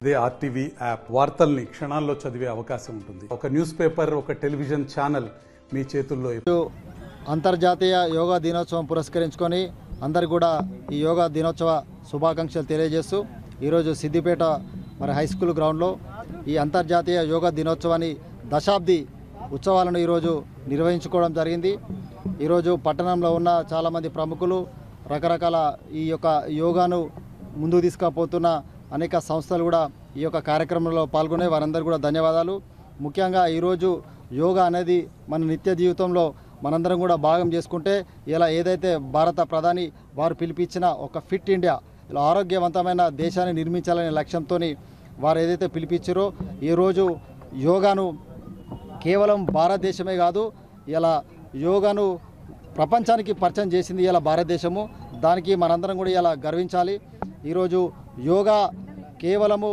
ఇదే RTV app వార్తల్ని క్షణాల్లో చదివే అవకాశం ఉంటుంది. ఒక న్యూస్ పేపర్, ఒక టెలివిజన్ ఛానల్ మీ చేతుల్లో. అంతర్జాతీయ యోగా దినోత్సవం పురస్కరించుకొని అందరు కూడా ఈ యోగా దినోత్సవ శుభాకాంక్షలు తెలియజేస్తూ ఈరోజు సిద్దిపేట హై స్కూల్ గ్రౌండ్లో ఈ అంతర్జాతీయ యోగా దినోత్సవాన్ని దశాబ్ది ఉత్సవాలను ఈరోజు నిర్వహించుకోవడం జరిగింది. ఈరోజు పట్టణంలో ఉన్న చాలామంది ప్రముఖులు రకరకాల ఈ యొక్క యోగాను ముందుకు తీసుకుపోతున్న అనేక సంస్థలు కూడా ఈ యొక్క కార్యక్రమంలో పాల్గొనే వారందరూ కూడా ధన్యవాదాలు. ముఖ్యంగా ఈరోజు యోగా అనేది మన నిత్య జీవితంలో మనందరం కూడా భాగం చేసుకుంటే ఇలా ఏదైతే భారత ప్రధాని వారు పిలిపించిన ఒక ఫిట్ ఇండియా, ఇలా ఆరోగ్యవంతమైన దేశాన్ని నిర్మించాలనే లక్ష్యంతో వారు ఏదైతే పిలిపించారో ఈరోజు యోగాను కేవలం భారతదేశమే కాదు, ఇలా యోగాను ప్రపంచానికి పరిచయం చేసింది ఇలా భారతదేశము. దానికి మనందరం కూడా ఇలా గర్వించాలి. ఈరోజు యోగా కేవలము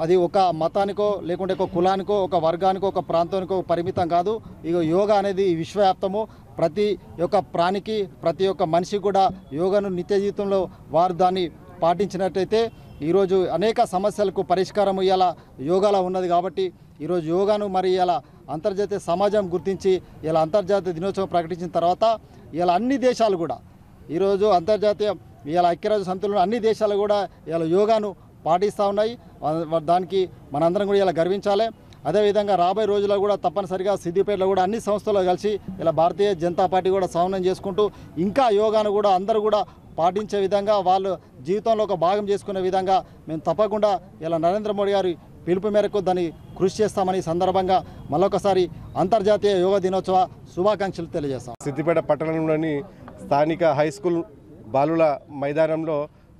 అది ఒక మతానికో లేకుంటే ఒక కులానికో ఒక వర్గానికో ఒక ప్రాంతానికో పరిమితం కాదు. ఇక యోగా అనేది విశ్వవ్యాప్తము. ప్రతి ఒక్క ప్రాణికి ప్రతి ఒక్క మనిషి కూడా యోగాను నిత్య జీవితంలో వారు దాన్ని పాటించినట్టయితే ఈరోజు అనేక సమస్యలకు పరిష్కారం ఇవాళ యోగాలో ఉన్నది. కాబట్టి ఈరోజు యోగాను మరి ఇలా అంతర్జాతీయ సమాజం గుర్తించి ఇలా అంతర్జాతీయ దినోత్సవం ప్రకటించిన తర్వాత ఇలా అన్ని దేశాలు కూడా ఈరోజు అంతర్జాతీయ ఇలా ఐక్యరాజ్య సమితిలో అన్ని దేశాలు కూడా ఇలా యోగాను పాటిస్తూ ఉన్నాయి. దానికి మనందరం కూడా ఇలా గర్వించాలి. అదేవిధంగా రాబోయే రోజుల్లో కూడా తప్పనిసరిగా సిద్దిపేటలో కూడా అన్ని సంస్థలు కలిసి ఇలా భారతీయ జనతా పార్టీ కూడా సమన్వయం చేసుకుంటూ ఇంకా యోగాను కూడా అందరూ కూడా పాటించే విధంగా వాళ్ళు జీవితంలో ఒక భాగం చేసుకునే విధంగా మేము తప్పకుండా ఇలా నరేంద్ర మోడీ గారి పిలుపు మేరకు దాన్ని కృషి చేస్తామని సందర్భంగా మరొకసారి అంతర్జాతీయ యోగా దినోత్సవ శుభాకాంక్షలు తెలియజేస్తాం. సిద్దిపేట పట్టణంలోని స్థానిక హై స్కూల్ బాలుల మైదానంలో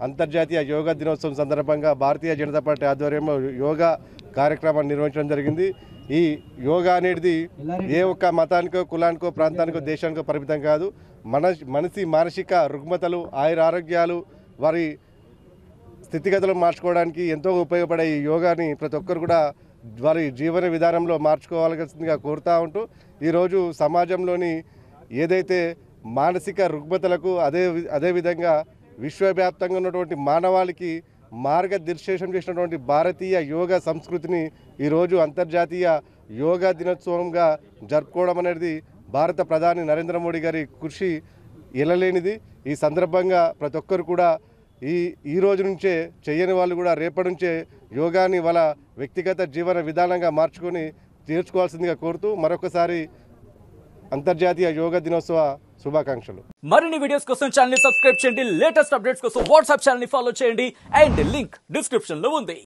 అంతర్జాతీయ యోగా దినోత్సవం సందర్భంగా భారతీయ జనతా పార్టీ ఆధ్వర్యంలో యోగా కార్యక్రమాన్ని నిర్వహించడం జరిగింది. ఈ యోగా అనేది ఏ ఒక్క మతానికో కులానికో ప్రాంతానికో దేశానికో పరిమితం కాదు. మనిషి మానసిక రుగ్మతలు ఆయురారోగ్యాలు వారి స్థితిగతులు మార్చుకోవడానికి ఎంతో ఉపయోగపడే ఈ యోగాని ప్రతి ఒక్కరు కూడా వారి జీవన విధానంలో మార్చుకోవాల్సిందిగా కోరుతూ ఉంటూ ఈరోజు సమాజంలోని ఏదైతే మానసిక రుగ్మతలకు అదేవిధంగా విశ్వవ్యాప్తంగా ఉన్నటువంటి మానవాళికి మార్గనిర్దేశం చేసినటువంటి భారతీయ యోగా సంస్కృతిని ఈరోజు అంతర్జాతీయ యోగా దినోత్సవంగా జరుపుకోవడం అనేది భారత ప్రధాని నరేంద్ర మోడీ గారి కృషి ఎనలేనిది. ఈ సందర్భంగా ప్రతి ఒక్కరు కూడా ఈ రోజు నుంచే చేయని వాళ్ళు కూడా రేపటి నుంచే యోగాని వాళ్ళ వ్యక్తిగత జీవన విధానంగా మార్చుకొని తీర్చుకోవాల్సిందిగా కోరుతూ మరొకసారి అంతర్జాతీయ యోగా దినోత్సవ శుభాకాంక్షలు. మరిన్ని వీడియోస్ కోసం ఛానల్ ని సబ్స్క్రైబ్ చేయండి. లేటెస్ట్ అప్డేట్స్ కోసం వాట్సాప్ ఛానల్ ని ఫాలో చేయండి. అండ్ లింక్ డిస్క్రిప్షన్ లో ఉంది.